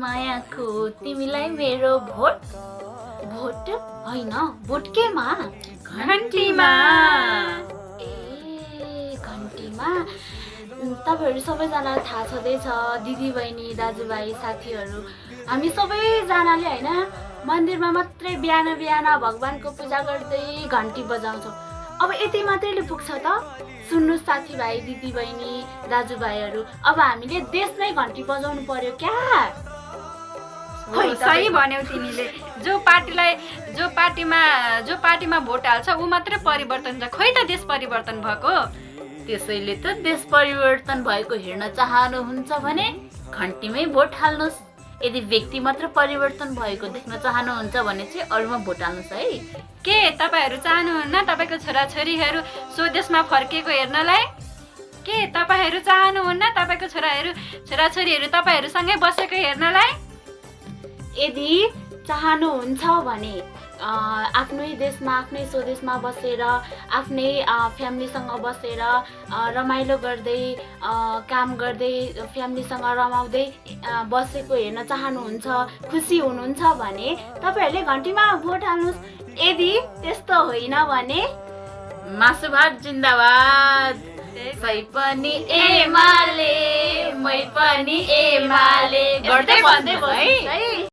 मायाको तिमीलाई मेरो भोट भोट होइन भोट केमा घन्टीमा ए घन्टीमा तपाईहरु सबैजनालाई थाहा छँदैछ दिदी बहिनी दाजुभाइ साथीहरु हामी सबैजनाले हैन मन्दिरमा मात्रै बिहान बिहान भगवानको पूजा गर्दै घन्टी बजाउँछौँ अब यति मात्रैले पुग्छ त सुन्नु साथीभाइ दिदी बहिनी दाजुभाइहरु अब हामीले देशमै घन्टी बजाउनु पर्यो क्या सही भन्यौ तिमीले जो पार्टीमा भोट हाल्छ ऊ मात्रै परिवर्तन छ खै त देश परिवर्तन भएको त्यसैले त देश परिवर्तन भएको हेर्न चाहनुहुन्छ भने घन्टीमै भोट हाल्नुस् यदि व्यक्ति मात्र परिवर्तन भएको देख्न चाहनुहुन्छ भने चाहिँ अरूमा भोट हाल्नुस् है के तपाईहरु चाहनुहुन्न तपाईको छोराछोरीहरु स्वदेशमा फर्केको हेर्नलाई के तपाईहरु चाहनुहुन्न तपाईको छोराछोरीहरु तपाईहरुसँगै बसेको हेर्नलाई यदि चाहनुहुन्छ भने आफ्नै देशमा आफ्नै स्वदेशमा बसेर आफ्नै फ्यामिलीसँग बसेर रमाइलो गर्दै काम गर्दै फ्यामिलीसँग रमाउँदै बसेको हेर्न चाहनुहुन्छ खुसी हुनुहुन्छ भने तपाईहरुले घन्टीमा भोट हाल्नुस् यदि त्यस्तो होइन भने मासु भात जिन्दाबाद सही पनि एमाले मै पनि एमाले गर्दै भन्दै बस्नुस् है